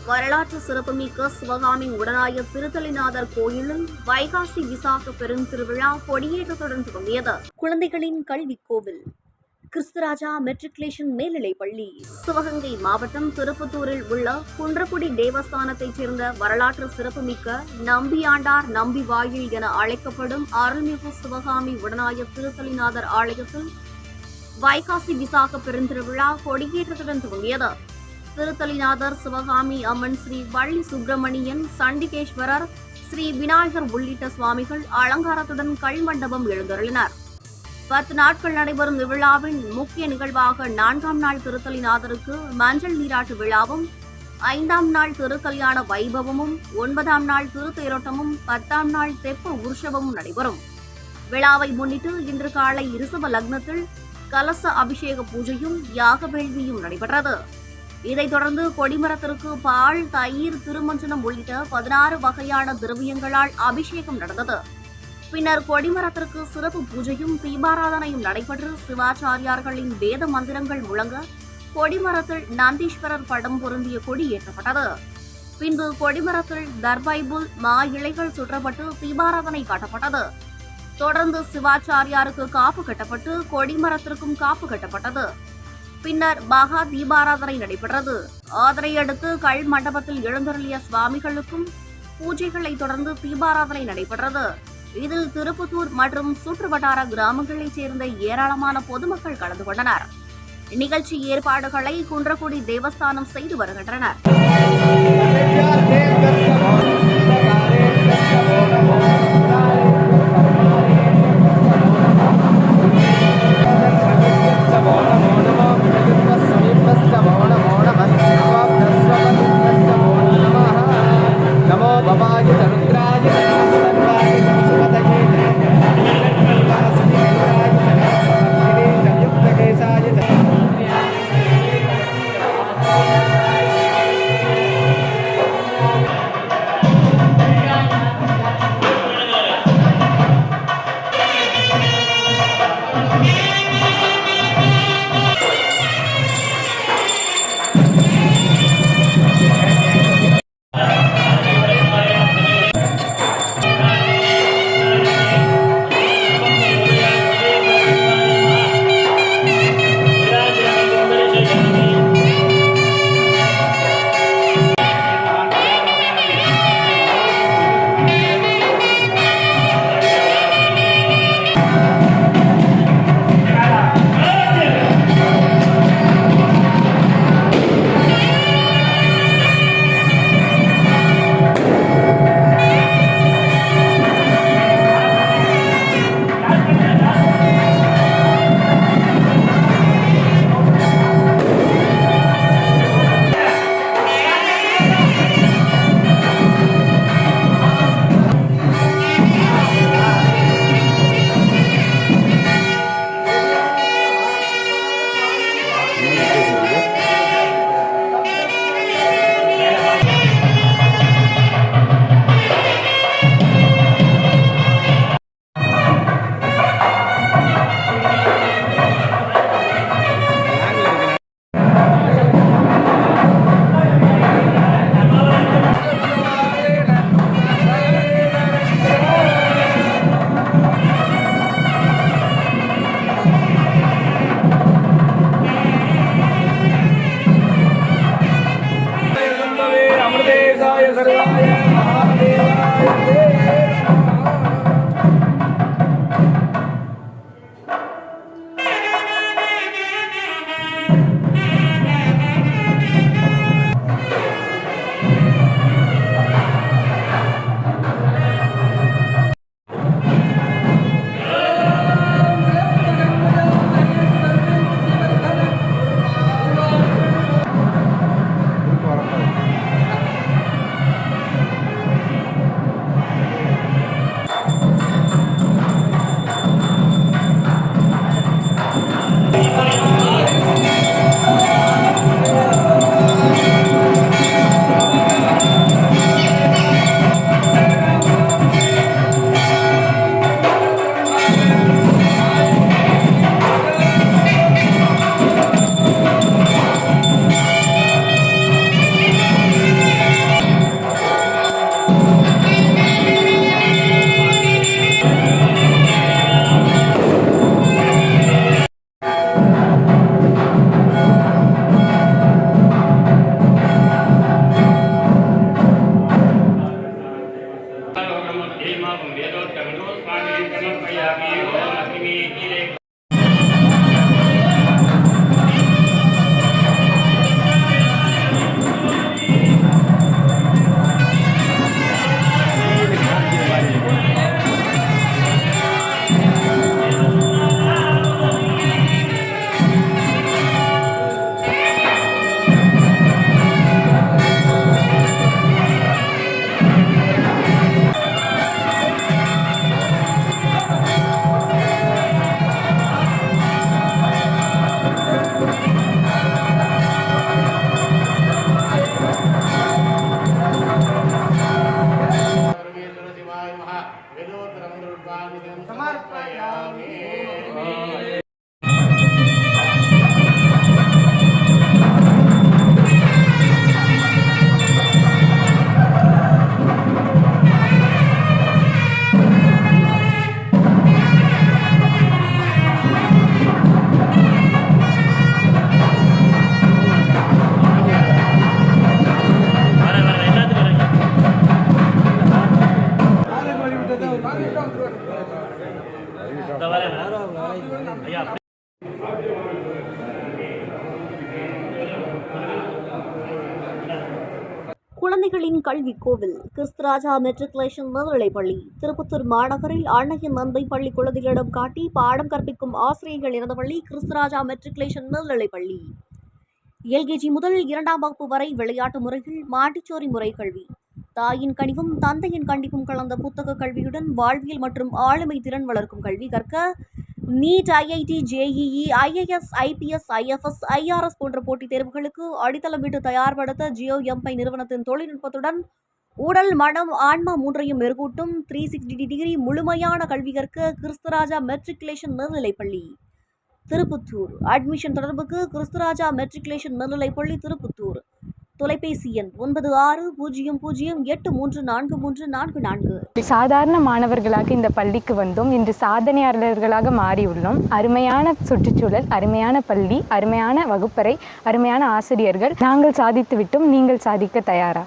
வரலாற்று சிறப்புமிக்க சிவகாமி உடனாய திருத்தலிநாதர் கோயிலில் வைகாசி விசாக பெருந்திருவிழா கொடியேற்றத்துடன் தொடங்கியது. குழந்தைகளின் கல்வி கோவில் கிறிஸ்துராஜா மெட்ரிகுலேஷன் மேல்நிலைப் பள்ளி சிவகங்கை மாவட்டம் திருப்பத்தூரில் உள்ள குன்றக்குடி தேவஸ்தானத்தைச் சேர்ந்த வரலாற்று சிறப்புமிக்க நம்பியாண்டார் நம்பி வாயில் என அழைக்கப்படும் அருள்மிகு சிவகாமி உடனாய திருத்தலிநாதர் ஆலயத்தில் வைகாசி விசாக பெருந்திருவிழா கொடியேற்றத்துடன் துவங்கியது. திருத்தலிநாதர், சிவகாமி அம்மன், ஸ்ரீ வள்ளி சுப்பிரமணியன், சண்டிகேஸ்வரர், ஸ்ரீ விநாயகர் உள்ளிட்ட சுவாமிகள் அலங்காரத்துடன் கல்மண்டபம் எழுந்தருளினர். 10 நாட்கள் நடைபெறும் இவ்விழாவின் முக்கிய நிகழ்வாக 4ஆம் நாள் திருத்தலிநாதருக்கு மஞ்சள் நீராட்டு விழாவும், 5ஆம் நாள் திருக்கல்யாண வைபவமும், 9ஆம் நாள் திருத்தேரோட்டமும், 10ஆம் நாள் தெப்ப உற்சவமும் நடைபெறும். விழாவை முன்னிட்டு இன்று காலை ரிஷப லக்னத்தில் கலச அபிஷேக பூஜையும் யாக வேள்வியும் நடைபெற்றது. இதைத் தொடர்ந்து கொடிமரத்திற்கு பால், தயிர், திருமஞ்சனம் உள்ளிட்ட 16 வகையான திரவியங்களால் அபிஷேகம் நடந்தது. பின்னர் கொடிமரத்திற்கு சிறப்பு பூஜையும் தீபாராதனையும் நடைபெற்று சிவாச்சாரியார்களின் வேத மந்திரங்கள் முழங்க கொடிமரத்தில் நந்தீஸ்வரர் படம் பொருந்திய கொடி ஏற்றப்பட்டது. பின்பு கொடிமரத்தில் தர்பைபுல், மா இலைகள் சுற்றப்பட்டு தீபாராதனை காட்டப்பட்டது. தொடர்ந்து சிவாச்சாரியாருக்கு காப்பு கட்டப்பட்டு கொடிமரத்திற்கும் காப்பு கட்டப்பட்டது. பின்னர் மகா தீபாராதனை நடைபெற்றது. அதனையடுத்து கல் மண்டபத்தில் எழுந்தருளிய சுவாமிகளுக்கும் பூஜைகளை தொடர்ந்து தீபாராதனை நடைபெற்றது. இதில் திருப்பத்தூர் மற்றும் சுற்றுவட்டார கிராமங்களைச் சேர்ந்த ஏராளமான பொதுமக்கள் கலந்து கொண்டனர். நிகழ்ச்சி ஏற்பாடுகளை குன்றக்குடி தேவஸ்தானம் செய்து வருகின்றனர். குழந்தைகளின் கல்வி கோவில் கிறிஸ்துராஜா மெட்ரிகுலேஷன் மேல்நிலைப்பள்ளி திருப்பத்தூர் மாநகரில் அன்னையின் அன்பை பள்ளி குழந்தைகளிடம் காட்டி பாடம் கற்பிக்கும் ஆசிரியர்கள் இருந்த பள்ளி கிறிஸ்துராஜா மெட்ரிகுலேஷன் மேல்நிலைப்பள்ளி. எல்கேஜி முதல் 2ஆம் வகுப்பு வரை விளையாட்டு முறைகள், மாட்டிச்சோரி முறை கல்வி, தாயின் கனிவும் தந்தையின் கண்டிப்பும் கலந்த புத்தக கல்வியுடன் வாழ்வியல் மற்றும் ஆளுமை திறன் வளர்க்கும் கல்வி கற்க NEET, IIT, JEE, IAS, IPS, IFS, IRS போன்ற போட்டித் தேர்வுகளுக்கு அடித்தளமிட்டு தயார்படுத்த ஜியோ எம்பை நிறுவனத்தின் தொழில்நுட்பத்துடன் உடல், மனம், ஆன்மா மூன்றையும் மெருகூட்டும் 360 டிகிரி முழுமையான கல்வி கற்க கிறிஸ்துராஜா மெட்ரிகுலேஷன் மேல்நிலைப்பள்ளி திருப்புத்தூர். அட்மிஷன் தொடர்புக்கு கிறிஸ்துராஜா மெட்ரிகுலேஷன் மேல்நிலைப்பள்ளி திருப்புத்தூர். தொலைபேசி எண் 9600834344. சாதாரண மாணவர்களாக இந்த பள்ளிக்கு வந்தோம். இன்று சாதனையாளர்களாக மாறியுள்ளோம். அருமையான சுற்றுச்சூழல், அருமையான பள்ளி, அருமையான வகுப்பறை, அருமையான ஆசிரியர்கள். நாங்கள் சாதித்து விட்டோம். நீங்கள் சாதிக்க தயாரா?